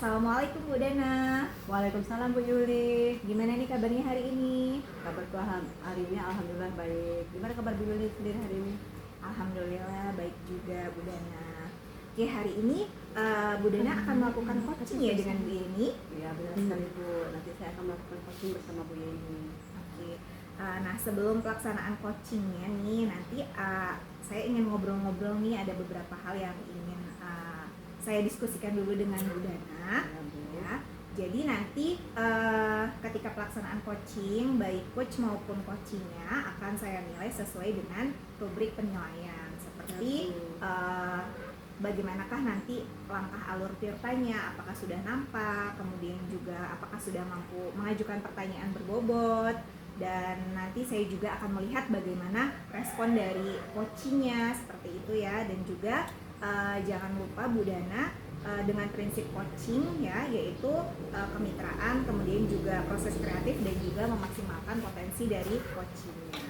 Assalamualaikum Bu Dana. Waalaikumsalam Bu Yuli. Gimana nih kabarnya hari ini? Kabarku hari ini alhamdulillah baik. Gimana kabar Bu Yuli sendiri hari ini? Alhamdulillah baik juga Bu Dana. Oke, hari ini Bu Dana akan melakukan coaching ya dengan Bu Yeni? Ya benar sekali Bu. Nanti saya akan melakukan coaching bersama Bu Yeni. Oke. Nah, sebelum pelaksanaan coachingnya nih, nanti saya ingin ngobrol-ngobrol nih, ada beberapa hal yang ingin saya diskusikan dulu dengan Bu Dana. Ya. Jadi nanti ketika pelaksanaan coaching, baik coach maupun coachingnya akan saya nilai sesuai dengan rubrik penilaian. Seperti bagaimanakah nanti langkah alur tirtanya, apakah sudah nampak, kemudian juga apakah sudah mampu mengajukan pertanyaan berbobot, dan nanti saya juga akan melihat bagaimana respon dari coachingnya, seperti itu ya. Dan juga jangan lupa Bu Dana dengan prinsip coaching ya, yaitu kemitraan, kemudian juga proses kreatif, dan juga memaksimalkan potensi dari coachingnya.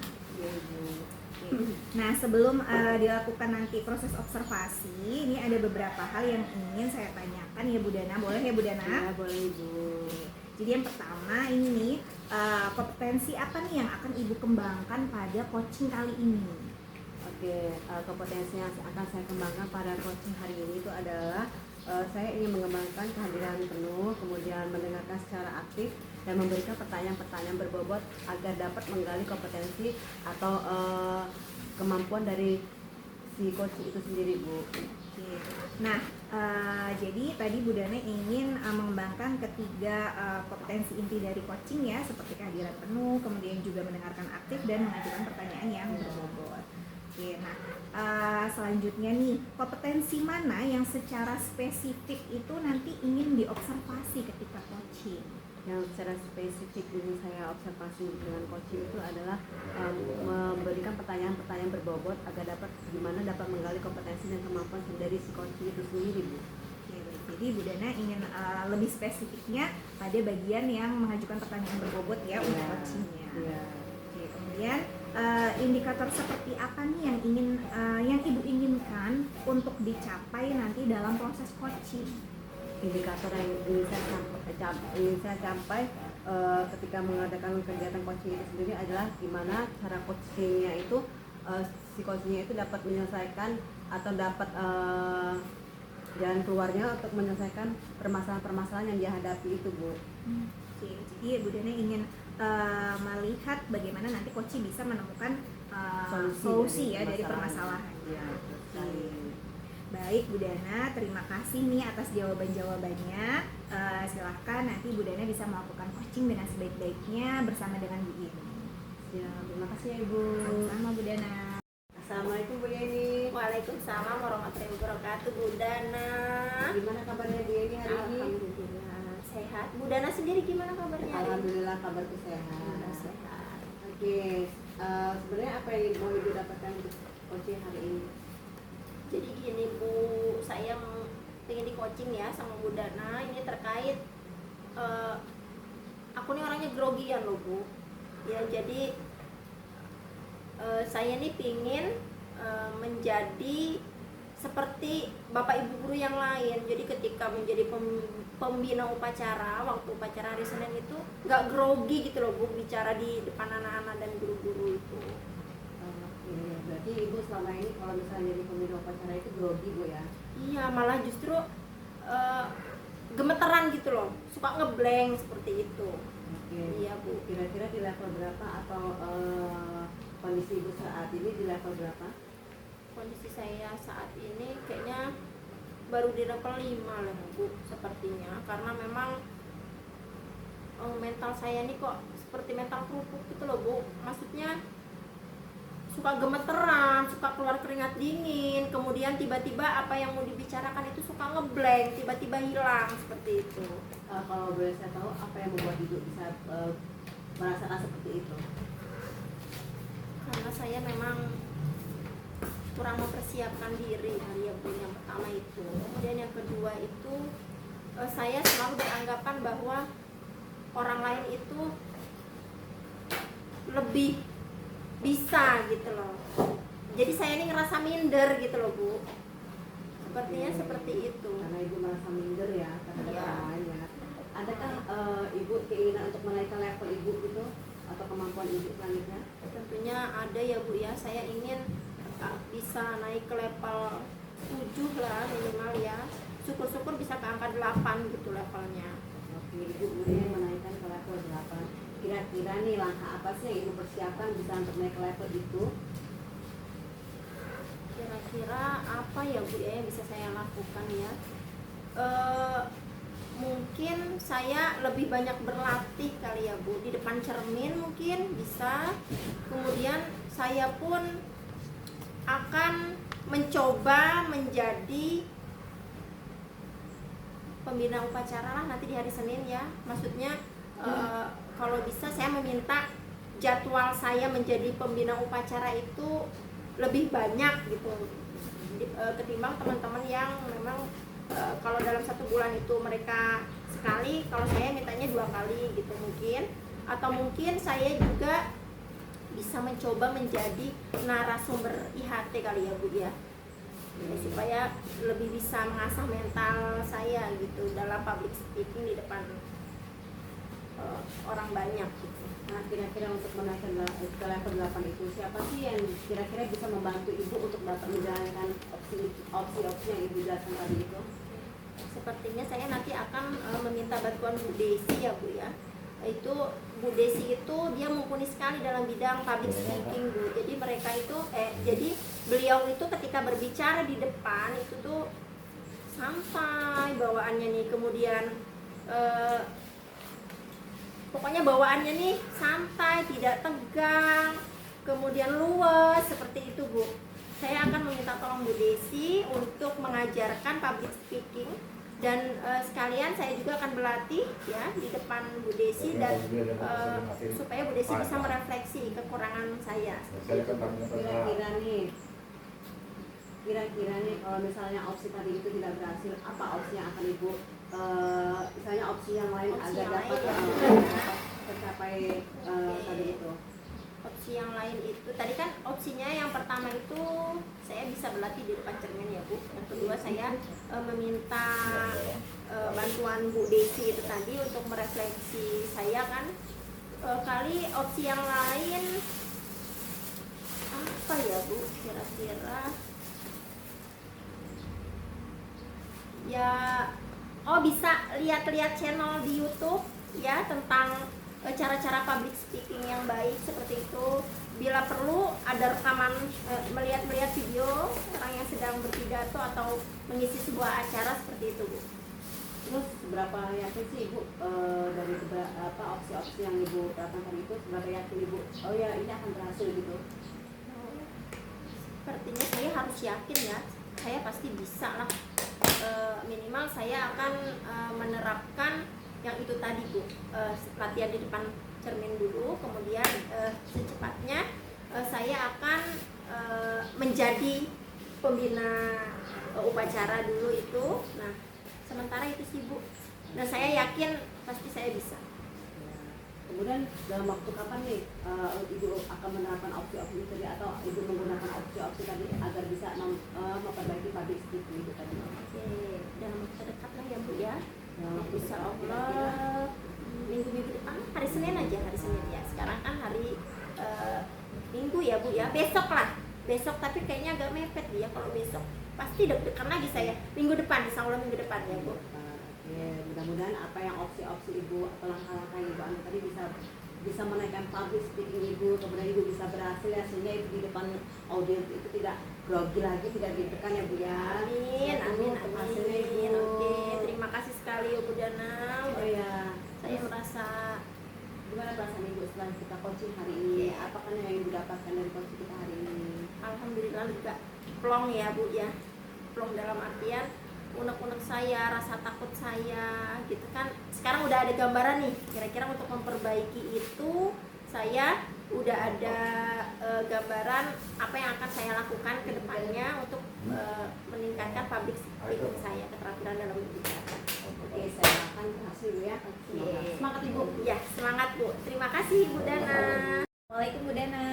Nah, sebelum dilakukan nanti proses observasi, ini ada beberapa hal yang ingin saya tanyakan ya Bu Dana. Boleh ya Bu Dana? Ya boleh Bu. Jadi yang pertama ini nih, kompetensi apa nih yang akan Ibu kembangkan pada coaching kali ini? Oke, kompetensi yang akan saya kembangkan pada coaching hari ini itu adalah saya ingin mengembangkan kehadiran penuh, kemudian mendengarkan secara aktif dan memberikan pertanyaan-pertanyaan berbobot agar dapat menggali kompetensi atau kemampuan dari si coach itu sendiri Bu. Nah, jadi tadi Bu Dana ingin mengembangkan ketiga kompetensi inti dari coaching ya, seperti kehadiran penuh, kemudian juga mendengarkan aktif, dan mengajukan pertanyaan yang berbobot. Oke, nah selanjutnya nih, kompetensi mana yang secara spesifik itu nanti ingin diobservasi ketika coaching? Yang secara spesifik ini saya observasi dengan coaching itu adalah memberikan pertanyaan-pertanyaan berbobot agar dapat menggali kompetensi dan kemampuan dari si coaching itu sendiri Bu. Oke, jadi Bu Dana ingin lebih spesifiknya pada bagian yang mengajukan pertanyaan berbobot ya untuk coachingnya. Oke, kemudian indikator seperti apa nih yang Ibu inginkan untuk dicapai nanti dalam proses coaching? Indikator yang ingin saya capai ketika mengadakan kegiatan coaching itu sendiri adalah gimana cara coachingnya itu si coachingnya itu dapat menyelesaikan atau dapat jalan keluarnya untuk menyelesaikan permasalahan-permasalahan yang dihadapi itu Bu. Oke, jadi Bu Dana ingin melihat bagaimana nanti coaching bisa menemukan solusi dari permasalahan. Ya, Baik Bu Dana, terima kasih nih atas jawaban-jawabannya. Silahkan nanti Bu Dana bisa melakukan coaching dengan sebaik-baiknya bersama dengan Bu Yeni. Ya, terima kasih ya Ibu. Sama Bu Dana. Assalamualaikum Bu Yeni. Waalaikumsalam warahmatullahi wabarakatuh Bu Dana. Gimana kabarnya Bu Yeni hari ini? Alhamdulillah sehat. Bu Dana sendiri gimana kabarnya hari ini? Alhamdulillah kabarku sehat. Sehat. Oke, sebenarnya apa yang mau Ibu dapatkan untuk coaching hari ini? Jadi gini Bu, saya pengen di coaching ya sama Bu Dana. Ini terkait aku nih orangnya grogian loh Bu. Ya jadi saya nih pingin menjadi seperti bapak ibu guru yang lain. Jadi ketika menjadi pembina upacara, waktu upacara hari Senin itu nggak grogi gitu loh Bu, bicara di depan anak-anak dan guru-guru itu. Berarti Ibu selama ini kalau misalnya jadi pembina upacara itu grogi Bu ya? Iya, malah justru loh, suka ngeblank seperti itu. Oke. Iya Bu. Kira-kira di level berapa atau kondisi ibu saat ini di level berapa? Kondisi saya saat ini kayaknya baru di level 5 lah Bu sepertinya, karena memang mental saya ini kok seperti mental kerupuk gitu loh Bu, maksudnya suka gemeteran, suka keluar keringat dingin, kemudian tiba-tiba apa yang mau dibicarakan itu suka ngeblank, tiba-tiba hilang seperti itu. Kalau boleh saya tahu apa yang membuat ibu bisa merasakan seperti itu? Karena saya memang kurang mempersiapkan diri kali ya Bu, yang pertama itu. Kemudian yang kedua itu saya selalu beranggapan bahwa orang lain itu lebih bisa gitu loh, jadi saya ini ngerasa minder gitu loh Bu, sepertinya seperti itu. Karena ibu merasa minder ya terhadap Iya. orang lain ya. Adakah ibu keinginan untuk menaikkan level ibu gitu atau kemampuan ibu selanjutnya? Tentunya ada ya Bu ya, saya ingin bisa naik ke level 7 lah minimal ya, syukur-syukur bisa ke angka 8 gitu levelnya. Oke, ibu kemudian menaikkan ke level 8. Kira-kira nih langkah apa sih yang ibu persiapkan bisa untuk naik ke level itu? Kira-kira apa ya Bu ya yang bisa saya lakukan ya? Mungkin saya lebih banyak berlatih kali ya Bu, di depan cermin mungkin bisa. Kemudian saya pun akan mencoba menjadi pembina upacara lah nanti di hari Senin ya. Maksudnya kalau bisa saya meminta jadwal saya menjadi pembina upacara itu lebih banyak gitu ketimbang teman-teman yang memang kalau dalam 1 bulan itu mereka sekali, kalau saya mintanya 2 kali gitu mungkin. Atau mungkin saya juga bisa mencoba menjadi narasumber IHT kali ya Bu ya, supaya lebih bisa mengasah mental saya gitu dalam public speaking di depan orang banyak gitu. Nah, kira-kira untuk menaikkan ke level 8 itu siapa sih yang kira-kira bisa membantu ibu untuk dapat menjalankan opsi-opsi yang ibu jelaskan tadi itu? Sepertinya saya nanti akan meminta bantuan Bu Desi ya Bu ya. Itu Bu Desi itu dia mumpuni sekali dalam bidang public speaking Bu. Jadi mereka itu jadi beliau itu ketika berbicara di depan itu tuh santai bawaannya nih, kemudian pokoknya bawaannya nih santai, tidak tegang, kemudian luwes seperti itu Bu. Saya akan meminta tolong Bu Desi untuk mengajarkan public speaking, dan sekalian saya juga akan berlatih ya di depan Bu Desi, dan supaya Bu Desi bisa merefleksi kekurangan saya. Kira-kira nih kalau misalnya opsi tadi itu tidak berhasil, apa opsi yang akan ibu misalnya opsi yang lain Opsi agar yang dapat lain tercapai tadi itu? Opsi yang lain itu tadi kan opsinya yang pertama itu saya bisa berlatih di depan cermin ya Bu. Yang kedua saya meminta bantuan Bu Desi itu tadi untuk merefleksi saya kan. Kali opsi yang lain apa ya Bu kira-kira ya, bisa lihat-lihat channel di YouTube ya tentang cara-cara public speaking yang baik seperti itu. Bila perlu ada rekaman, melihat video orang yang sedang berpidato atau mengisi sebuah acara seperti itu Bu. Terus seberapa yakin sih ibu dari opsi-opsi yang ibu terapkan itu, seberapa yakin ibu oh ya ini akan berhasil gitu? Sepertinya saya harus yakin ya, saya pasti bisa lah. Minimal saya akan menerapkan yang itu tadi Bu, latihan di depan cermin dulu, kemudian secepatnya saya akan menjadi pembina upacara dulu itu. Nah sementara itu sih Bu, dan saya yakin pasti saya bisa. Kemudian dalam waktu kapan nih ibu akan menerapkan opsi-opsi itu tadi, atau ibu menggunakan opsi-opsi tadi agar bisa memperbaiki public speaking itu tadi? Oke, dalam waktu dekat lah ya Bu ya. Insya Allah minggu-minggu depan, hari Senin aja, hari Senin ya. Sekarang kan hari Minggu ya Bu ya, besok lah. Besok tapi kayaknya agak mepet ya kalau besok. Pasti deg-degan lagi saya. Minggu depan, insya Allah minggu depan ya Bu. Oke, mudah-mudahan apa yang opsi-opsi ibu atau langkah-langkah yang ibu ambil tadi bisa menaikkan public speaking ibu, kemudian ibu bisa berhasil ya, sehingga ibu di depan audiens itu tidak grogi lagi, tidak ditekan ya bu ya. Amin, amin, Untuk hasilnya ibu. amin. Oke, terima kasih sekali ya Bu Dana. Oh ya, Saya merasa gimana perasaan ibu setelah kita coaching hari ini? Apakah yang ibu dapatkan dari coaching kita hari ini? alhamdulillah juga plong ya Bu ya. Plong dalam artian unek-unek saya, rasa takut saya gitu kan. Sekarang udah ada gambaran nih, kira-kira untuk memperbaiki itu saya udah ada gambaran apa yang akan saya lakukan ke depannya untuk meningkatkan public speaking saya, keterampilan dalam berbicara. Oke, saya akan berhasil bu ya. Oke. Semangat ibu. Ya, semangat Bu. Terima kasih Bu Dana. Assalamualaikum Bu Dana.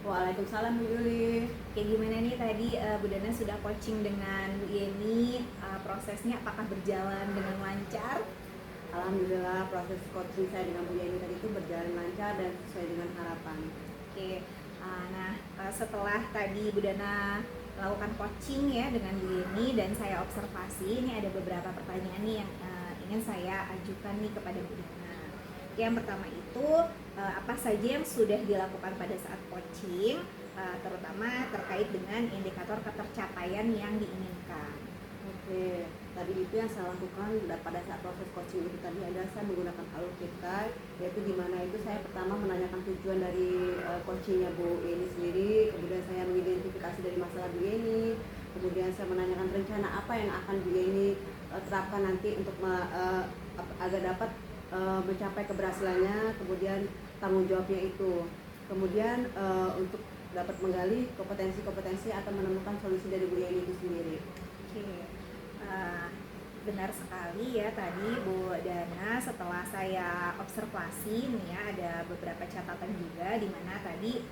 Waalaikumsalam Bu Yuli. Kayak gimana nih tadi Bu Dana sudah coaching dengan Bu Yeni, prosesnya apakah berjalan dengan lancar? Alhamdulillah proses coaching saya dengan Bu Yeni tadi itu berjalan lancar dan sesuai dengan harapan. Oke, setelah tadi Bu Dana melakukan coaching ya dengan Bu Yeni dan saya observasi, ini ada beberapa pertanyaan nih yang ingin saya ajukan nih kepada Bu Dana. Yang pertama itu apa saja yang sudah dilakukan pada saat coaching, terutama terkait dengan indikator ketercapaian yang diinginkan. Oke, tadi itu yang saya lakukan pada saat proses coaching itu tadi adalah saya menggunakan Halo Kita, yaitu di mana itu saya pertama menanyakan tujuan dari coachingnya Bu Yeni sendiri, kemudian saya mengidentifikasi dari masalah Bu Yeni, kemudian saya menanyakan rencana apa yang akan Bu Yeni terapkan nanti untuk agar dapat mencapai keberhasilannya, kemudian tanggung jawabnya itu, kemudian untuk dapat menggali kompetensi-kompetensi atau menemukan solusi dari Bu Yeni itu sendiri. Oke. Benar sekali ya tadi Bu Dana, setelah saya observasi nih ya ada beberapa catatan juga di mana tadi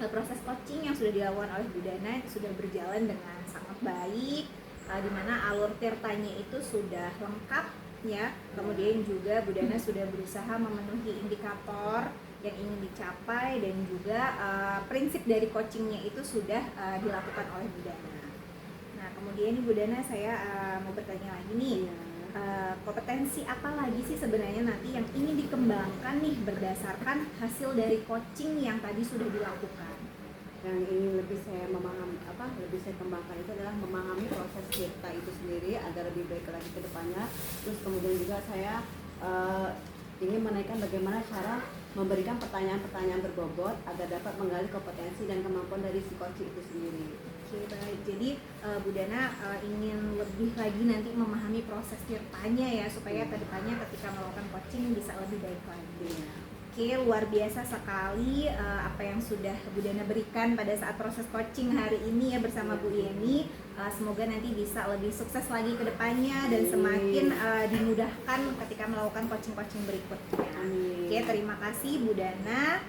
proses coaching yang sudah dilakukan oleh Bu Dana sudah berjalan dengan sangat baik, di mana alur tirtanya itu sudah lengkap ya. Kemudian juga Bu Dana sudah berusaha memenuhi indikator yang ingin dicapai dan juga prinsip dari coachingnya itu sudah dilakukan oleh Bu Dana. Nah, kemudian Bu Dana saya mau bertanya lagi nih, kompetensi apa lagi sih sebenarnya nanti yang ingin dikembangkan nih berdasarkan hasil dari coaching yang tadi sudah dilakukan? Yang ingin lebih saya kembangkan itu adalah memahami proses kita itu sendiri agar lebih baik lagi ke depannya. Terus kemudian juga saya ingin menaikkan bagaimana cara memberikan pertanyaan-pertanyaan berbobot agar dapat menggali kompetensi dan kemampuan dari si coaching itu sendiri. Oke, baik. Jadi Bu Dana ingin lebih lagi nanti memahami proses tirtanya ya supaya kedepannya ketika melakukan coaching bisa lebih baik lagi. Oke, luar biasa sekali apa yang sudah Bu Dana berikan pada saat proses coaching hari ini ya bersama Bu Yeni. Semoga nanti bisa lebih sukses lagi ke depannya dan semakin dimudahkan ketika melakukan coaching-coaching berikutnya. Oke, terima kasih Bu Dana.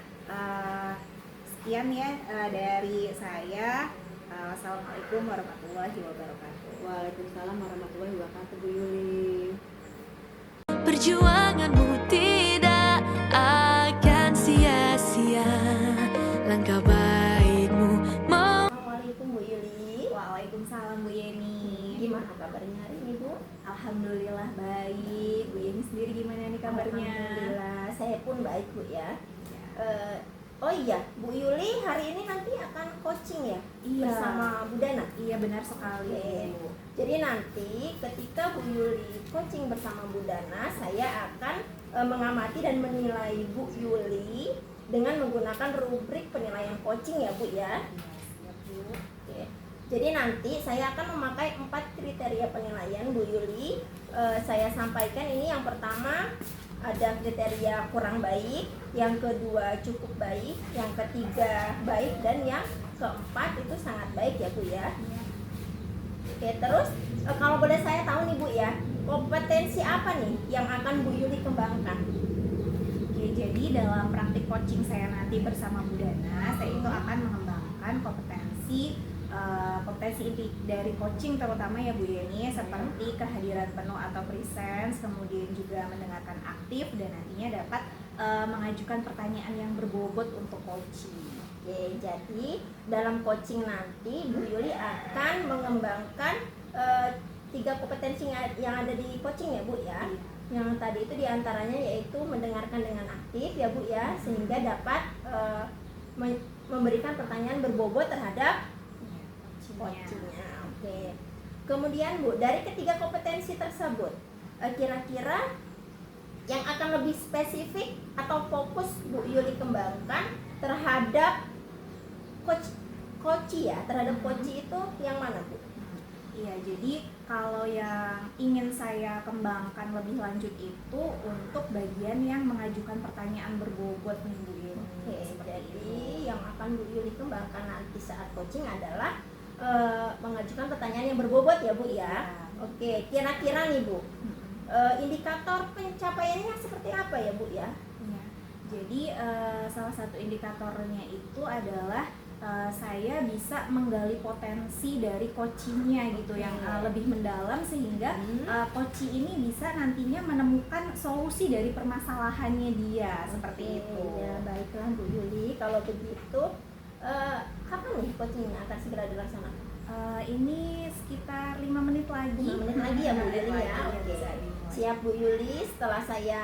Sekian ya dari saya. Assalamualaikum warahmatullahi wabarakatuh. Waalaikumsalam warahmatullahi wabarakatuh Bu Yuli. Perjuanganmu tidak akan sia-sia, langkah baikmu Assalamualaikum Bu Yuli. Waalaikumsalam Bu Yeni. Gimana kabarnya hari ini Bu? Alhamdulillah baik. Bu Yeni sendiri gimana nih kabarnya? Alhamdulillah, saya pun baik Bu ya. Oh iya, Bu Yuli hari ini nanti akan coaching ya? Iya. Bersama Bu Dana? Iya benar sekali. Oke. Jadi nanti ketika Bu Yuli coaching bersama Bu Dana, saya akan mengamati dan menilai Bu Yuli dengan menggunakan rubrik penilaian coaching ya Bu ya. Siap, Bu. Oke. Jadi nanti saya akan memakai 4 kriteria penilaian Bu Yuli. Saya sampaikan ini yang pertama ada kriteria kurang baik, yang kedua cukup baik, yang ketiga baik, dan yang keempat itu sangat baik ya Bu ya. Oke, terus kalau boleh saya tahu nih Bu ya, kompetensi apa nih yang akan Bu Yuli kembangkan? Oke, jadi dalam praktik coaching saya nanti bersama Bu Dana, saya itu akan mengembangkan kompetensi inti dari coaching terutama ya Bu Yeni, seperti kehadiran penuh atau presence, kemudian juga mendengarkan aktif dan nantinya dapat mengajukan pertanyaan yang berbobot untuk coaching. Oke, jadi dalam coaching nanti Bu Yuli akan mengembangkan tiga kompetensi yang ada di coaching ya Bu ya. Iya. Yang tadi itu diantaranya yaitu mendengarkan dengan aktif ya Bu ya, sehingga dapat memberikan pertanyaan berbobot terhadap coachingnya. Oke. Kemudian Bu, dari ketiga kompetensi tersebut, kira-kira yang akan lebih spesifik atau fokus Bu Yuli kembangkan terhadap coach ya, terhadap coach itu yang mana Bu? Iya, jadi kalau yang ingin saya kembangkan lebih lanjut itu untuk bagian yang mengajukan pertanyaan berbobot nih Bu Yuli. Oke, jadi yang akan Bu Yuli kembangkan nanti saat coaching adalah mengajukan pertanyaan yang berbobot ya Bu ya. Ya. Oke, kira-kira nih Bu, indikator pencapaiannya seperti apa ya Bu ya? Ya, jadi salah satu indikatornya itu adalah saya bisa menggali potensi dari coachingnya gitu yang lebih mendalam sehingga coaching ini bisa nantinya menemukan solusi dari permasalahannya dia seperti itu. Ya, baiklah Bu Yuli, kalau begitu kapan nih coachingnya akan segera dilaksanakan? Ini sekitar 5 menit lagi. 5 menit lagi ya Bu 5 menit Yuli ya. lagi Oke. bisa dimulai. Siap Bu Yuli, setelah saya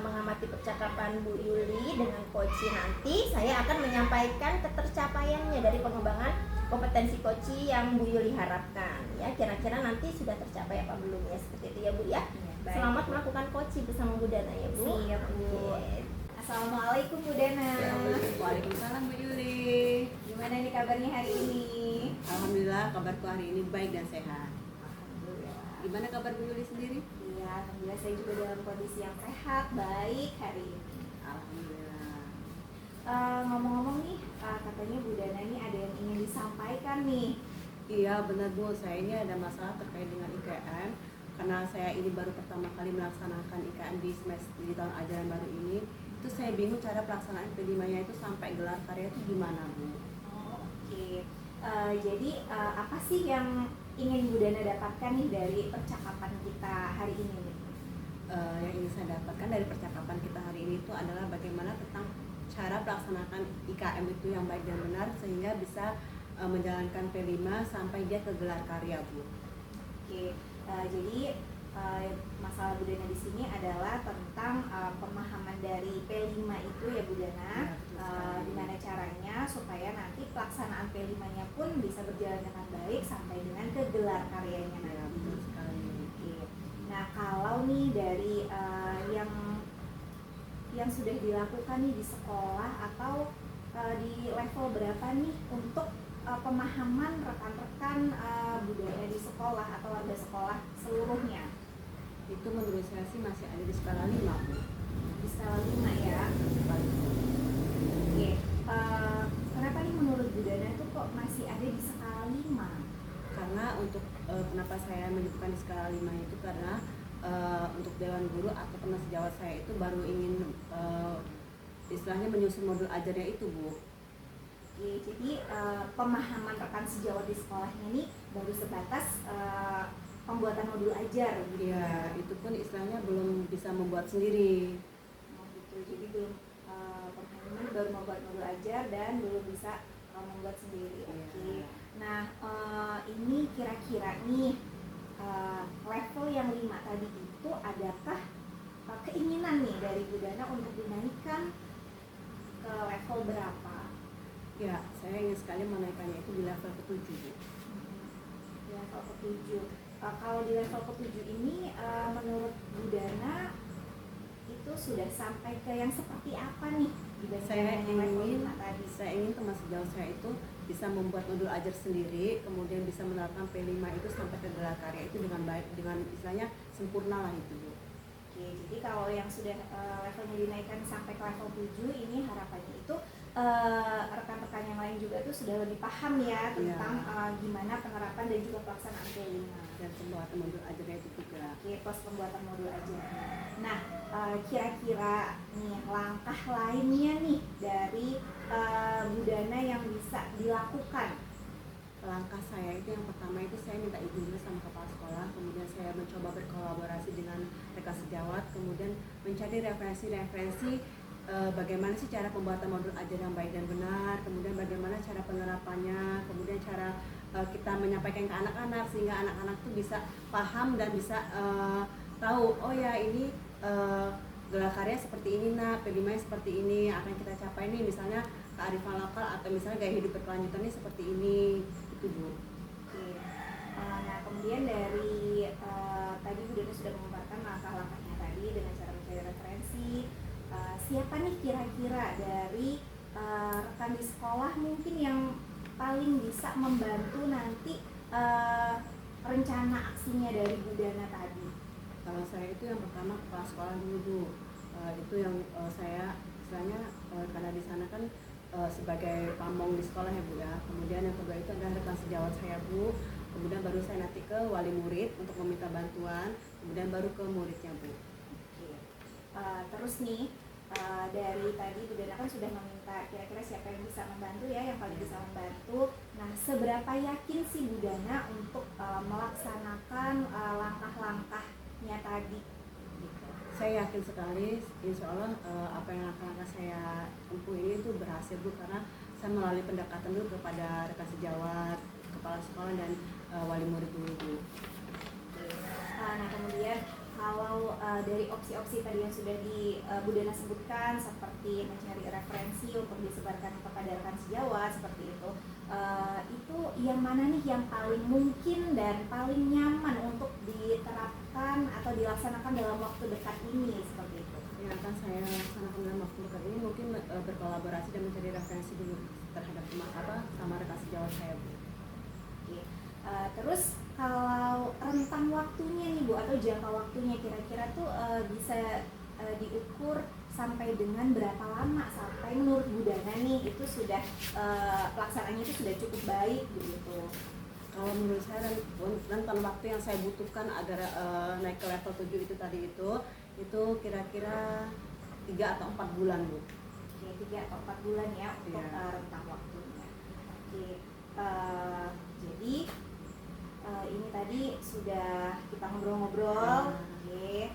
mengamati percakapan Bu Yuli dengan coaching nanti, saya akan menyampaikan ketercapaiannya dari pengembangan kompetensi coaching yang Bu Yuli harapkan. Ya, kira-kira nanti sudah tercapai apa belum ya, seperti itu ya Bu ya. Ya, baik. Selamat melakukan coaching bersama Bu Dana ya Bu. Siap, Bu. Oke. Assalamualaikum Bu Dana. Waalaikumsalam Bu Yuli. Gimana nih kabarnya hari ini? Alhamdulillah kabarku hari ini baik dan sehat. Alhamdulillah. Gimana kabar Bu Yuli sendiri? Iya, alhamdulillah saya juga dalam kondisi yang sehat, baik hari ini. Alhamdulillah. Ngomong-ngomong nih, katanya Bu Dana ini ada yang ingin disampaikan nih. Iya benar Bu, saya ini ada masalah terkait dengan IKM karena saya ini baru pertama kali melaksanakan IKM di tahun ajaran baru ini. Itu saya bingung cara pelaksanaan P5-nya itu sampai gelar karya itu gimana Bu? Oh, oke. Jadi apa sih yang ingin Bu Dana dapatkan nih dari percakapan kita hari ini nih? Yang ingin saya dapatkan dari percakapan kita hari ini itu adalah bagaimana tentang cara pelaksanaan IKM itu yang baik dan benar sehingga bisa menjalankan P5 sampai dia ke gelar karya Bu. Oke, jadi masalah Bu Dana di sini adalah tentang pemahaman dari P5 itu ya Bu Dana, Ya, betul sekali. gimana caranya supaya nanti pelaksanaan P5-nya pun bisa berjalan dengan baik sampai dengan ke gelar karyanya Ya, nanti. betul sekali. Oke. Nah, kalau nih dari yang sudah dilakukan nih di sekolah atau di level berapa nih untuk pemahaman rekan-rekan Bu Dana di sekolah atau warga sekolah seluruhnya? Itu menurut saya sih masih ada di skala 5 Bu. Di skala 5 ya. Oke. Kenapa nih menurut Bu Dana itu kok masih ada di skala 5? Karena untuk kenapa saya menyebutkan di skala 5 itu karena untuk Dewan Guru atau teman sejawat saya itu baru ingin istilahnya menyusun modul ajarnya itu Bu. Oke, jadi pemahaman rekan sejawat di sekolahnya ini baru sebatas pembuatan modul ajar gitu. Iya, itu pun istilahnya belum bisa membuat sendiri. Oh, gitu. Jadi belum pemahaman baru membuat modul ajar dan belum bisa membuat sendiri. Oke. Iya. Nah, ini kira-kira nih level yang 5 tadi itu adakah keinginan nih dari Bu Dana untuk dinaikkan ke level berapa? Ya, saya ingin sekali menaikkannya itu di level ke-7 Bu. Di level ke-7. Kalau di level ke-7 ini menurut Bu Dana itu sudah sampai ke yang seperti apa nih Saya dibandingkan yang level ingin 5 tadi? saya ingin teman sejawat saya itu bisa membuat modul ajar sendiri, kemudian bisa menerapkan P5 itu sampai ke gelar karya itu dengan baik, dengan istilahnya sempurna lah itu Bu. Oke, jadi kalau yang sudah levelnya dinaikkan sampai ke level 7 ini harapannya itu rekan-rekan yang lain juga tuh sudah lebih paham ya tentang gimana penerapan dan juga pelaksanaan P5 Dan pembuatan modul ajarnya itu juga. Oke, plus pembuatan modul aja. Nah, kira-kira nih langkah lainnya nih dari Bu Dana yang bisa dilakukan. Langkah saya itu yang pertama itu saya minta izin dulu sama kepala sekolah, kemudian saya mencoba berkolaborasi dengan rekan sejawat, kemudian mencari referensi bagaimana sih cara pembuatan modul ajar yang baik dan benar, kemudian bagaimana cara penerapannya, kemudian cara kita menyampaikan ke anak-anak, sehingga anak-anak tuh bisa paham dan bisa tahu, oh ya ini gelar karya seperti ini, nah P5 seperti ini, akan kita capai nih misalnya kearifan lokal atau misalnya gaya hidup berkelanjutannya seperti ini, itu Bu. Oke. Nah kemudian dari tadi Bu Dana sudah memaparkan langkah-langkahnya tadi dengan cara mencari referensi. Siapa nih kira-kira dari rekan di sekolah mungkin yang paling bisa membantu nanti rencana aksinya dari Bu Dana tadi? Kalau saya itu yang pertama kepala sekolah dulu Bu. Itu yang saya istilahnya karena di sana kan sebagai pamong di sekolah ya Bu ya. Kemudian yang kedua itu adalah rekan sejawat saya Bu. Kemudian baru saya nanti ke wali murid untuk meminta bantuan. Kemudian baru ke muridnya Bu. Oke. Terus nih dari tadi Bu Dana kan sudah meminta kira-kira siapa yang bisa membantu ya, yang paling bisa membantu. Nah seberapa yakin sih Bu Dana untuk melaksanakan langkah-langkahnya tadi? Saya yakin sekali, insya Allah apa yang langkah-langkah saya tempuh ini tuh berhasil Bu, karena saya melalui pendekatan dulu kepada rekan sejawat, kepala sekolah dan wali murid dulu Bu. Nah kemudian kalau dari opsi-opsi tadi yang sudah di Bu Dana sebutkan seperti mencari referensi untuk disebarkan kepada rekan sejawat seperti itu yang mana nih yang paling mungkin dan paling nyaman untuk diterapkan atau dilaksanakan dalam waktu dekat ini seperti itu? Yang akan saya laksanakan dalam waktu dekat ini mungkin berkolaborasi dan mencari referensi dulu terhadap sama rekan sejawat saya Bu. Oke. Terus kalau rentang waktunya nih Bu, atau jangka waktunya kira-kira tuh bisa diukur sampai dengan berapa lama sampai menurut Bu Dana nih itu sudah pelaksanaannya itu sudah cukup baik begitu? Kalau menurut saya rentang waktu yang saya butuhkan agar naik ke level 7 itu tadi itu kira-kira 3 atau 4 bulan Bu. Oke, 3 atau 4 bulan ya untuk Iya. rentang waktunya. Oke, jadi ini tadi sudah kita ngobrol-ngobrol. Oke,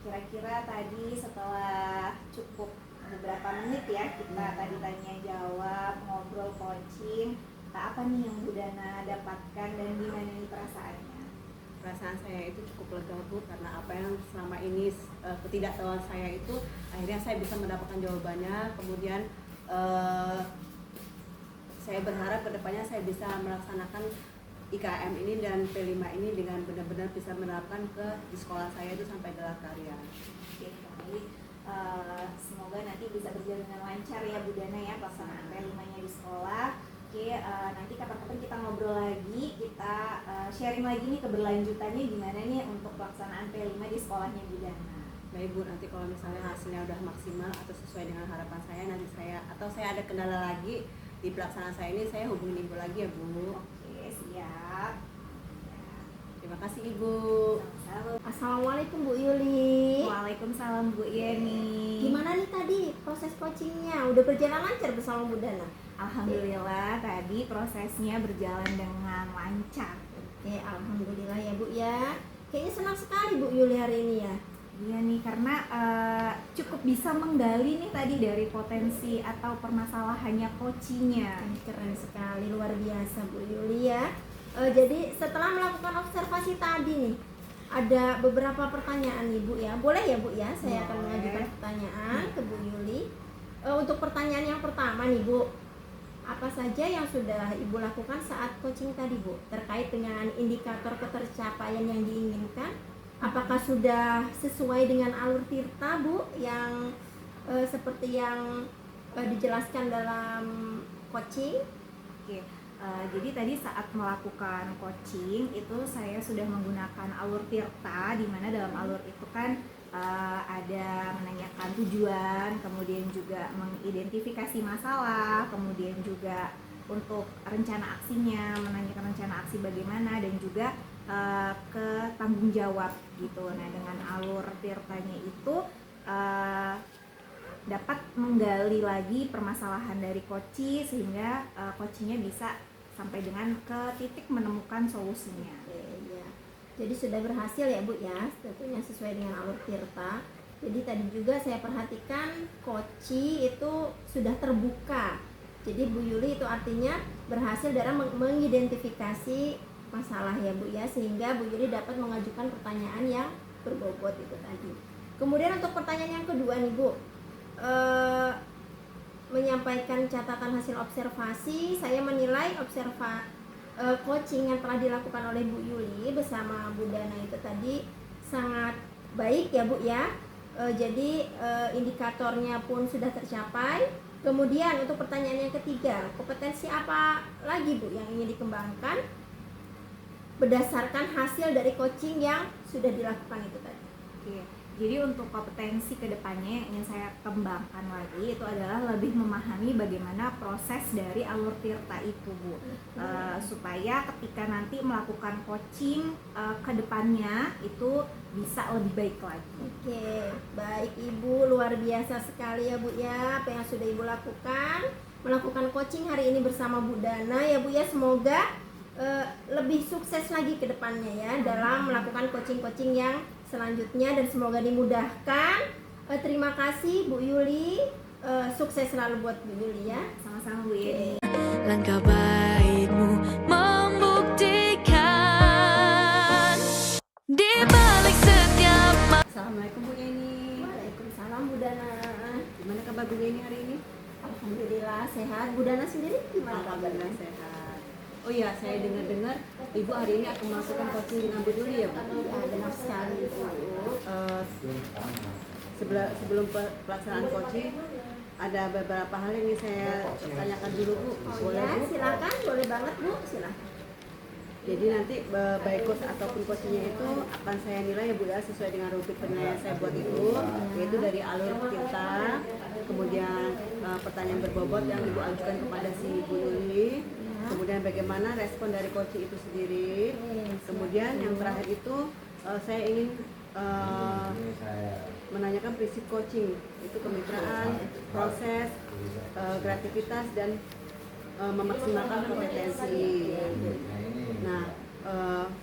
kira-kira tadi setelah cukup beberapa menit ya kita tadi tanya jawab, ngobrol, coaching, apa nih yang Bu Dana dapatkan dan gimana nih perasaannya? Perasaan saya itu cukup lega Bu, karena apa yang selama ini ketidaktahuan saya itu akhirnya saya bisa mendapatkan jawabannya. Kemudian saya berharap kedepannya saya bisa melaksanakan IKM ini dan P5 ini dengan benar-benar bisa menerapkan di sekolah saya itu sampai gelar karya. Oke, baik. Semoga nanti bisa berjalan dengan lancar ya Bu Dana ya pelaksanaan P5-nya di sekolah. Oke, nanti kapan-kapan kita ngobrol lagi, kita sharing lagi nih keberlanjutannya gimana nih untuk pelaksanaan P5 di sekolahnya Bu Dana. Baik Bu, nanti kalau misalnya hasilnya udah maksimal atau sesuai dengan harapan saya, nanti saya ada kendala lagi di pelaksanaan saya ini, saya hubungin Ibu lagi ya Bu. Oke, siap. Terima kasih Ibu. Halo. Assalamualaikum Bu Yuli. Waalaikumsalam Bu Yeni. Gimana nih tadi proses coachingnya? Udah berjalan lancar bersama Bu Dana? Alhamdulillah tadi prosesnya berjalan dengan lancar. Oke, alhamdulillah ya Bu ya. Kayaknya senang sekali Bu Yuli hari ini ya. Iya nih, karena cukup bisa menggali nih tadi dari potensi atau permasalahannya coachingnya. Keren sekali, luar biasa Bu Yuli ya. Jadi setelah melakukan observasi tadi nih, ada beberapa pertanyaan nih Bu ya. Boleh ya Bu ya, saya akan Boleh. mengajukan pertanyaan ke Bu Yuli. Untuk pertanyaan yang pertama nih Bu, apa saja yang sudah Ibu lakukan saat coaching tadi Bu, terkait dengan indikator ketercapaian yang diinginkan? Apakah sudah sesuai dengan alur tirta Bu yang seperti yang dijelaskan dalam coaching? Oke, jadi tadi saat melakukan coaching itu saya sudah menggunakan alur tirta, di mana dalam alur itu kan ada menanyakan tujuan, kemudian juga mengidentifikasi masalah, kemudian juga untuk rencana aksinya, menanyakan rencana aksi bagaimana, dan juga ke tanggung jawab gitu. Nah dengan alur tirtanya itu dapat menggali lagi permasalahan dari coach sehingga coachnya bisa sampai dengan ke titik menemukan solusinya. Ya. Jadi sudah berhasil ya Bu ya, tentunya sesuai dengan alur tirta. Jadi tadi juga saya perhatikan coach itu sudah terbuka Jadi Bu Yuli itu artinya berhasil dalam mengidentifikasi masalah ya Bu ya, sehingga Bu Yuli dapat mengajukan pertanyaan yang berbobot itu tadi. Kemudian untuk pertanyaan yang kedua nih Bu, menyampaikan catatan hasil observasi. Saya menilai coaching yang telah dilakukan oleh Bu Yuli bersama Bu Dana itu tadi sangat baik ya Bu ya. Jadi indikatornya pun sudah tercapai. Kemudian untuk pertanyaan yang ketiga, kompetensi apa lagi Bu yang ingin dikembangkan berdasarkan hasil dari coaching yang sudah dilakukan itu tadi? Oke. Jadi untuk kompetensi kedepannya yang ingin saya kembangkan lagi itu adalah lebih memahami bagaimana proses dari alur tirta itu Bu, supaya ketika nanti melakukan coaching kedepannya itu bisa lebih baik lagi. Oke, baik Ibu, luar biasa sekali ya Bu ya apa yang sudah Ibu lakukan, melakukan coaching hari ini bersama Bu Dana ya Bu ya. Semoga lebih sukses lagi ke depannya ya dalam melakukan coaching-coaching yang selanjutnya dan semoga dimudahkan. Terima kasih Bu Yuli, sukses selalu buat Bu Yuli ya. Sama-sama Bu Yeni. Langkah baikmu membuktikan di balik setiap Assalamualaikum Bu Yeni. Waalaikumsalam Bu Dana. Gimana kabar Bu Yeni hari ini? Alhamdulillah sehat. Bu Dana sendiri gimana kabarnya? Alhamdulillah sehat. Oh iya, saya dengar-dengar Ibu hari ini akan melakukan coaching dengan Bu Yuli ya Bu? Ya, benar sekali Bu. Sebelum pelaksanaan coaching ada beberapa hal yang ingin saya tanyakan dulu Bu. Boleh Ya, Bu? silakan, boleh banget Bu, silakan. Jadi nanti baik coach ataupun coachingnya itu akan saya nilai ya Bu ya sesuai dengan rubrik penilaian saya buat itu, yaitu dari alur tirta, kemudian pertanyaan berbobot yang Ibu ajukan kepada si Bu Yuli, kemudian bagaimana respon dari coaching itu sendiri, kemudian yang terakhir itu saya ingin menanyakan prinsip coaching, itu kemitraan, proses, kreativitas dan memaksimalkan kompetensi. Nah,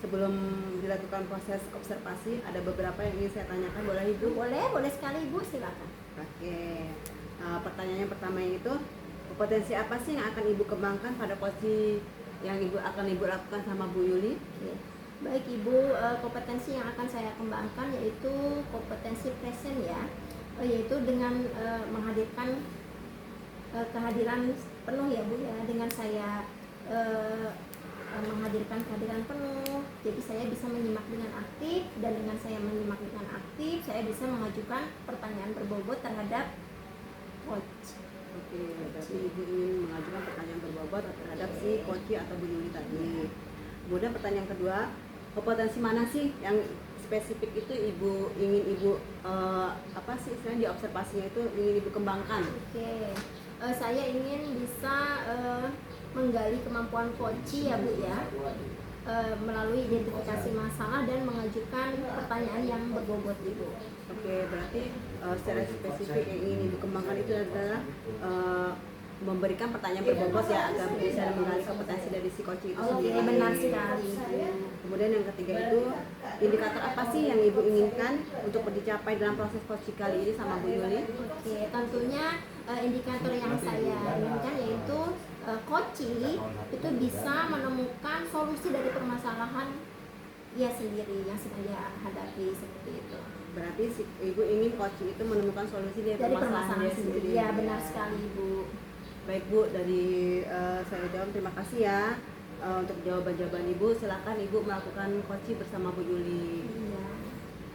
sebelum dilakukan proses observasi ada beberapa yang ingin saya tanyakan, boleh Ibu? Boleh sekali Bu, silakan. Oke. Pertanyaan yang pertama itu, kompetensi apa sih yang akan Ibu kembangkan pada coaching yang akan Ibu lakukan sama Bu Yuli? Oke. Baik Ibu, kompetensi yang akan saya kembangkan yaitu kompetensi present ya, yaitu dengan menghadirkan kehadiran penuh ya Bu ya, dengan saya menghadirkan kehadiran penuh, jadi saya bisa menyimak dengan aktif, dan dengan saya menyimak dengan aktif saya bisa mengajukan pertanyaan berbobot terhadap coach. Oke, berarti Ibu ingin mengajukan pertanyaan berbobot terhadap si coach atau Bu Yuli tadi. Kemudian pertanyaan kedua, kompetensi mana sih yang spesifik itu ingin Ibu apa sih istilahnya di observasinya itu ingin Ibu kembangkan? Oke, saya ingin bisa menggali kemampuan coach ya Bu ya, melalui identifikasi masalah dan mengajukan pertanyaan yang berbobot Ibu. Oke, berarti secara spesifik yang ingin Ibu kembangkan itu adalah memberikan pertanyaan berbobot ya agar bisa menggali kompetensi dari si coach itu Oke, sendiri. benar sekali. Kemudian yang ketiga itu indikator apa sih yang Ibu inginkan untuk dicapai dalam proses coaching kali ini sama Bu Yuli? Oke, tentunya indikator yang saya inginkan yaitu coaching itu bisa menemukan solusi dari permasalahan ia sendiri yang sedang dia hadapi seperti itu. Berarti Ibu ingin coaching itu menemukan solusi dari permasalahan dia sendiri. Ya, benar sekali Ibu. Baik Bu, dari saya ucapkan terima kasih ya untuk jawaban-jawaban Ibu. Silakan Ibu melakukan coaching bersama Bu Yuli. Iya,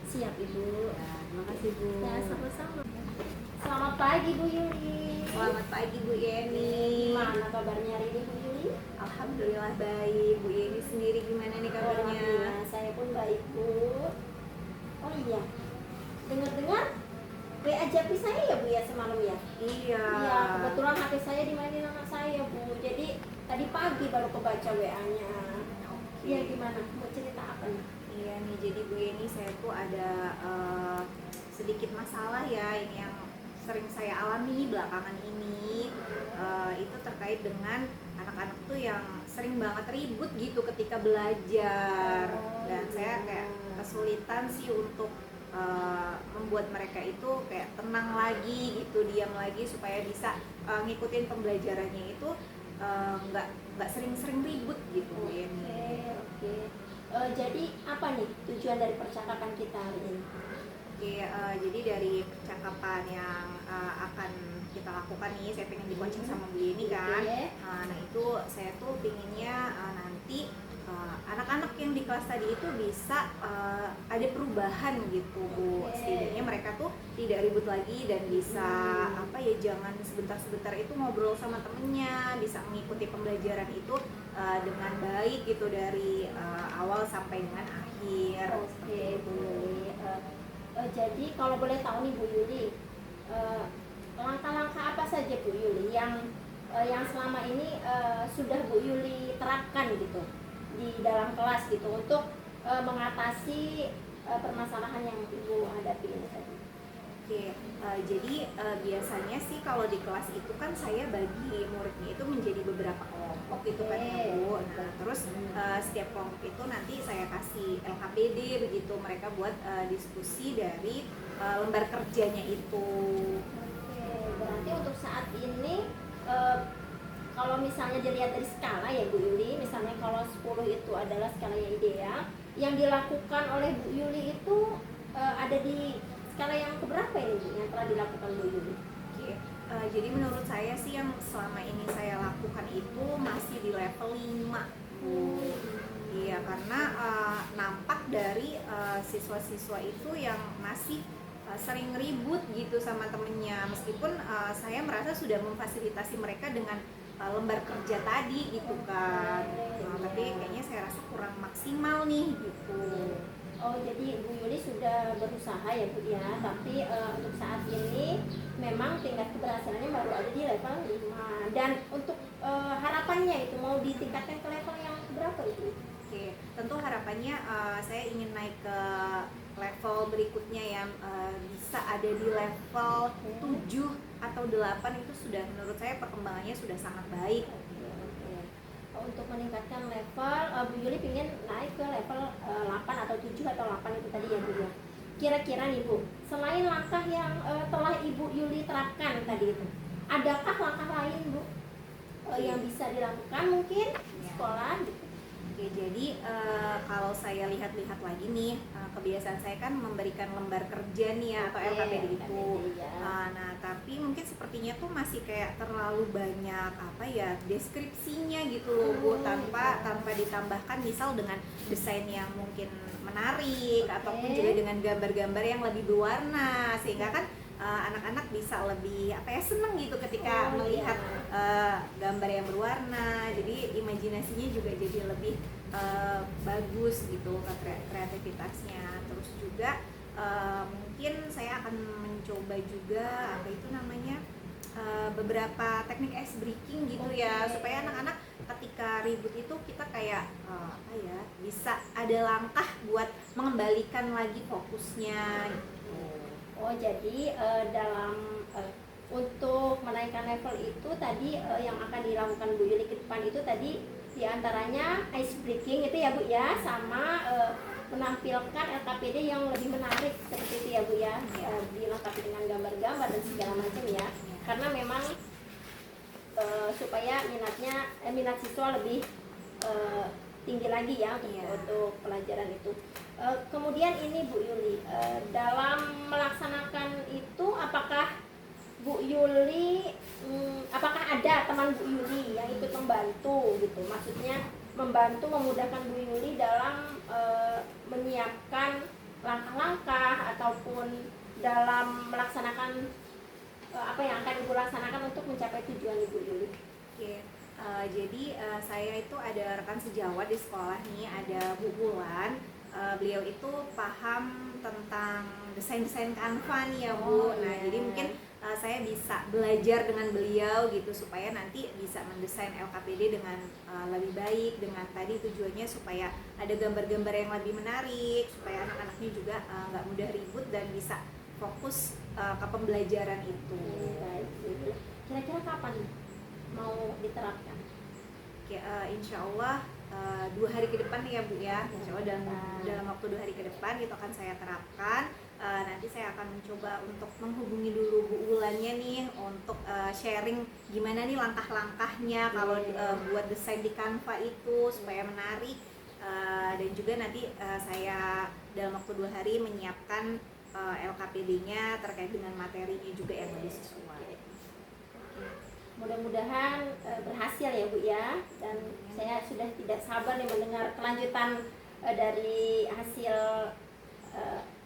siap Ibu. Ya, terima kasih Bu. Ya, sama-sama. Selamat pagi Bu Yuli. Selamat pagi Bu Yeni. Gimana kabarnya hari ini Bu Yuli? Alhamdulillah baik. Bu Yeni sendiri gimana nih kabarnya? Alhamdulillah, saya pun baik Bu. Oh iya, dengar-dengar WA Japri saya ya Bu ya semalam ya? Iya. Iya, kebetulan HP saya dimainin anak saya Bu. Jadi tadi pagi baru kebaca WA-nya. Iya, gimana? Mau cerita apa nih? Iya nih, jadi Bu Yeni saya tuh ada sedikit masalah ya ini yang sering saya alami belakangan ini. Itu terkait dengan anak-anak tuh yang sering banget ribut gitu ketika belajar, dan saya kayak kesulitan sih untuk membuat mereka itu kayak tenang lagi gitu, diam lagi supaya bisa ngikutin pembelajarannya itu nggak sering-sering ribut gitu ya. Oke. Jadi apa nih tujuan dari percakapan kita hari ini? Oke, jadi dari percakapan yang akan kita lakukan nih, saya pengen di-coaching sama Bu Yeni kan. Oke. Nah itu saya tuh pinginnya nanti anak-anak yang di kelas tadi itu bisa ada perubahan gitu Bu. Oke. Setidaknya mereka tuh tidak ribut lagi dan bisa apa ya, jangan sebentar-sebentar itu ngobrol sama temennya, bisa mengikuti pembelajaran itu dengan baik gitu dari awal sampai dengan akhir. Oke, Bu Yuli. Jadi kalau boleh tahu nih Bu Yuli, langkah-langkah apa saja Bu Yuli yang selama ini sudah Bu Yuli terapkan gitu di dalam kelas gitu untuk mengatasi permasalahan yang Ibu hadapi ini tadi? Oke, jadi biasanya sih kalau di kelas itu kan saya bagi muridnya itu menjadi beberapa kelompok gitu kan ya Bu. Nah terus setiap kelompok itu nanti saya kasih LKPD begitu, mereka buat diskusi dari lembar kerjanya itu. Oke, berarti untuk saat ini kalau misalnya dilihat dari skala ya Bu Yuli, misalnya kalau 10 itu adalah skala yang ideal, yang dilakukan oleh Bu Yuli itu ada di skala yang keberapa ini Bu, yang telah dilakukan Bu Yuli? Oke, jadi menurut saya sih yang selama ini saya lakukan itu masih di level 5 Bu. Iya, karena nampak dari siswa-siswa itu yang masih sering ribut gitu sama temennya, meskipun saya merasa sudah memfasilitasi mereka dengan lembar kerja tadi gitu kan. Tapi kayaknya saya rasa kurang maksimal nih gitu. Oh, jadi Bu Yuli sudah berusaha ya Bu ya, tapi untuk saat ini memang tingkat keberhasilannya baru ada di level 5. Dan untuk harapannya itu mau ditingkatkan ke level yang berapa itu? Oke, tentu harapannya saya ingin naik ke level berikutnya yang bisa ada di level 7 atau 8. Itu sudah menurut saya perkembangannya sudah sangat baik. Untuk meningkatkan level, Bu Yuli ingin naik ke level 8 atau 7 atau 8 itu tadi ya Bu ya. Kira-kira nih Bu, selain langkah yang telah Ibu Yuli terapkan tadi itu, adakah langkah lain Bu yang bisa dilakukan mungkin di sekolah gitu? Oke, jadi kalau saya lihat-lihat lagi nih, kebiasaan saya kan memberikan lembar kerja nih ya, atau LKPD itu. Nah, tapi mungkin sepertinya tuh masih kayak terlalu banyak apa ya, deskripsinya gitu loh Bu, tanpa ditambahkan misal dengan desain yang mungkin menarik, ataupun juga dengan gambar-gambar yang lebih berwarna, sehingga kan anak-anak bisa lebih apa ya, seneng gitu ketika melihat gambar yang berwarna. Jadi imajinasinya juga jadi lebih bagus gitu ke kreativitasnya. Terus juga mungkin saya akan mencoba juga apa itu namanya, beberapa teknik ice breaking gitu ya, supaya anak-anak ketika ribut itu kita kayak apa ya, bisa ada langkah buat mengembalikan lagi fokusnya gitu. Oh, jadi dalam untuk menaikkan level itu tadi yang akan dilakukan Bu Yuli ke depan itu tadi diantaranya ice breaking itu ya Bu ya, sama menampilkan LKPD yang lebih menarik seperti itu ya Bu ya, dilengkapi dengan gambar-gambar dan segala macam ya, karena memang supaya minat siswa lebih tinggi lagi ya untuk pelajaran itu. Kemudian ini Bu Yuli, dalam melaksanakan itu apakah Bu Yuli, apakah ada teman Bu Yuli yang ikut membantu gitu? Maksudnya membantu memudahkan Bu Yuli dalam menyiapkan langkah-langkah ataupun dalam melaksanakan apa yang akan Ibu laksanakan untuk mencapai tujuan Ibu Yuli? Oke. Jadi saya itu ada rekan sejawat di sekolah nih, ada Bu Bulan. Beliau itu paham tentang desain-desain Canva nih ya Bu. Nah jadi mungkin saya bisa belajar dengan beliau gitu, supaya nanti bisa mendesain LKPD dengan lebih baik, dengan tadi tujuannya supaya ada gambar-gambar yang lebih menarik, supaya anak-anaknya juga nggak mudah ribut dan bisa fokus ke pembelajaran itu. Baik, kira-kira kapan mau diterapkan? Oke, insya Allah 2 hari ke depan ya Bu ya. Insya Allah dalam waktu 2 hari ke depan itu akan saya terapkan. coba untuk menghubungi dulu Bu Wulannya nih untuk sharing gimana nih langkah-langkahnya kalau buat desain di Canva itu supaya menarik. Dan juga nanti saya dalam waktu 2 hari menyiapkan LKPD-nya terkait dengan materinya juga yang lebih sesuai. Mudah-mudahan berhasil ya Bu ya, dan saya sudah tidak sabar nih mendengar kelanjutan dari hasil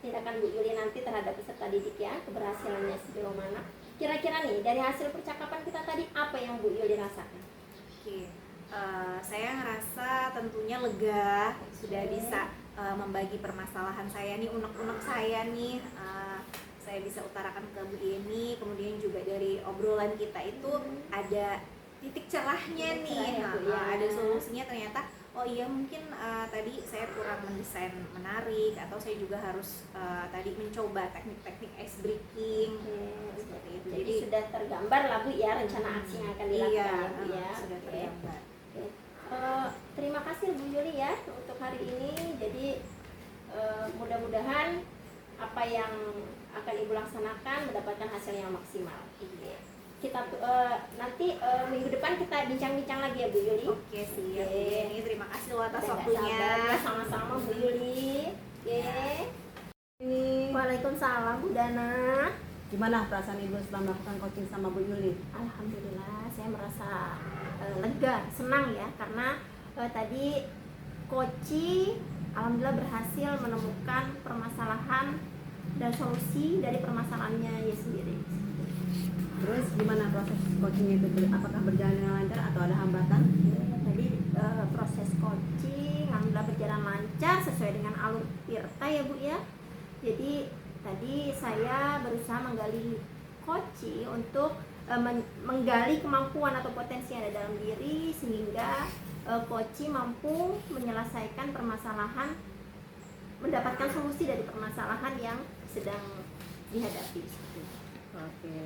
tindakan Bu Yuli nanti terhadap peserta didik ya, keberhasilannya sejauh mana. Kira-kira nih dari hasil percakapan kita tadi apa yang Bu Yuli rasakan? Oke, saya ngerasa tentunya lega sudah bisa membagi permasalahan saya nih, unek-unek saya nih, saya bisa utarakan ke Bu Yeni. Kemudian juga dari obrolan kita itu ada titik cerahnya Titik nih, cerah ya, Bu, ya. ada solusinya ternyata. Oh iya, mungkin tadi saya kurang mendesain menarik, atau saya juga harus tadi mencoba teknik-teknik ice breaking. Seperti itu. Jadi sudah tergambar lah Bu ya rencana aksi yang akan dilakukan Iya, ya Bu ya. sudah Oke. tergambar. Oke. Terima kasih Bu Yuli ya untuk hari ini. Jadi mudah-mudahan apa yang akan Ibu laksanakan mendapatkan hasil yang maksimal. Kita nanti minggu depan kita bincang-bincang lagi ya Bu Yuli. Oke, siap. Oke. Ini terima kasih loh atas Udah nggak waktunya. sabar ya, sama-sama Bu Yuli. Oke. Waalaikumsalam Bu Dana. Gimana perasaan Ibu setelah melakukan coaching sama Bu Yuli? Alhamdulillah saya merasa lega, senang ya, karena tadi coaching alhamdulillah berhasil menemukan permasalahan dan solusi dari permasalahannya ya sendiri. Terus gimana proses coachingnya itu? Apakah berjalan dengan lancar atau ada hambatan? Tadi proses coaching alhamdulillah berjalan lancar sesuai dengan alur Tirta ya Bu ya. Jadi tadi saya berusaha menggali coaching untuk menggali kemampuan atau potensi yang ada dalam diri sehingga coaching mampu menyelesaikan permasalahan, mendapatkan solusi dari permasalahan yang sedang dihadapi. Oke.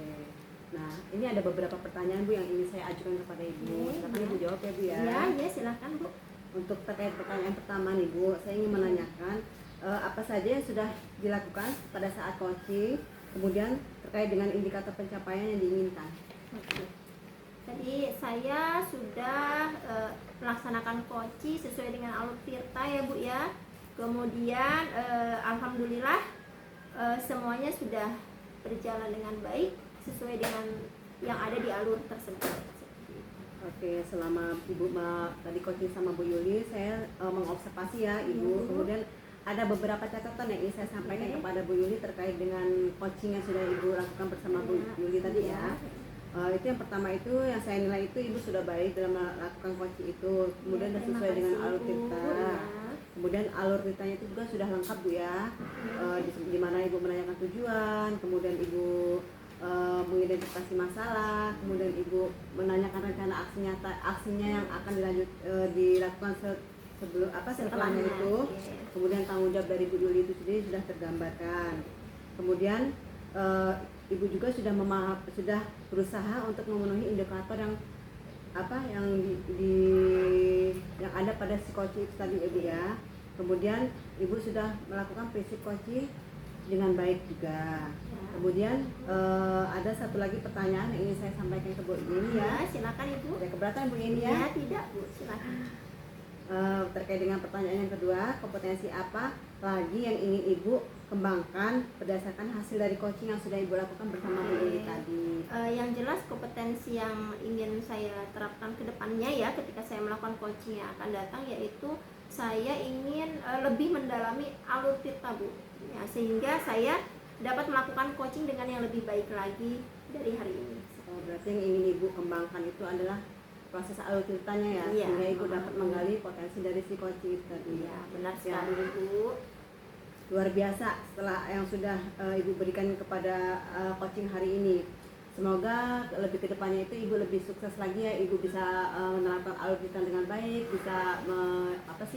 Nah, ini ada beberapa pertanyaan Bu yang ingin saya ajukan kepada Ibu. Silakan Ibu jawab ya Bu ya. Ya silakan Bu. Untuk terkait pertanyaan pertama nih Bu, saya ingin menanyakan apa saja yang sudah dilakukan pada saat coaching, kemudian terkait dengan indikator pencapaian yang diinginkan. Oke. Tadi saya sudah melaksanakan coaching sesuai dengan alur Tirta ya Bu ya. Kemudian alhamdulillah semuanya sudah berjalan dengan baik sesuai dengan yang ada di alur tersebut. Oke, selama Ibu tadi coaching sama Bu Yuli, saya mengobservasi ya Ibu. Kemudian ada beberapa catatan yang ingin saya sampaikan kepada Bu Yuli terkait dengan coaching yang sudah Ibu lakukan bersama Bu Yuli tadi ya. Itu yang pertama itu yang saya nilai itu Ibu sudah baik dalam melakukan coaching itu. Kemudian sudah sesuai dengan alur Tirta. Kemudian alur Tirtanya itu juga sudah lengkap Bu ya. Di mana Ibu menanyakan tujuan, kemudian Ibu mengidentifikasi masalah, kemudian Ibu menanyakan rencana aksinya yang akan dilakukan sebelum setelahnya itu. Kemudian tanggung jawab dari Bu Yuli itu sendiri sudah tergambarkan. Kemudian Ibu juga sudah berusaha untuk memenuhi indikator yang yang ada pada si coaching itu tadi Ibu ya. Kemudian Ibu sudah melakukan prinsip coaching dengan baik juga. Kemudian ada satu lagi pertanyaan yang ingin saya sampaikan ke Bu Yeni ya. Silakan Ibu. Ada keberatan Bu Yeni ya? Ya tidak Bu, silakan. Terkait dengan pertanyaan yang kedua, kompetensi apa lagi yang ingin Ibu kembangkan berdasarkan hasil dari coaching yang sudah Ibu lakukan bersama Bu Yeni tadi? Yang jelas kompetensi yang ingin saya terapkan ke depannya ya ketika saya melakukan coaching yang akan datang, yaitu saya ingin lebih mendalami alur Tirta Bu ya, sehingga saya dapat melakukan coaching dengan yang lebih baik lagi dari hari ini. Berarti yang ingin Ibu kembangkan itu adalah proses alur Tirtanya ya, Iya. sehingga Ibu dapat menggali potensi dari si coaching itu tadi. Ya benar sekali Bu. Luar biasa setelah yang sudah Ibu berikan kepada coaching hari ini. Semoga lebih ke depannya itu Ibu lebih sukses lagi ya, Ibu bisa menerapkan alur Tirta dengan baik, bisa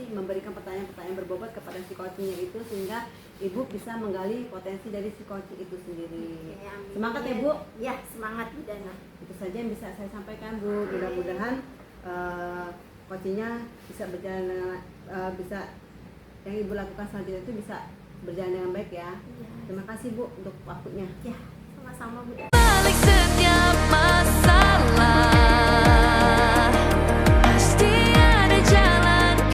memberikan pertanyaan-pertanyaan berbobot kepada si coachingnya itu, sehingga Ibu bisa menggali potensi dari si coaching itu sendiri. Oke, amin. Semangat ya Bu. Ya semangat Bu Dana. Itu saja yang bisa saya sampaikan Bu. Mudah-mudahan coachingnya bisa berjalan dengan bisa yang Ibu lakukan selanjutnya itu bisa berjalan dengan baik ya. Iya. Terima kasih Bu untuk waktunya. Ya, sama-sama Bu. balik setiap masa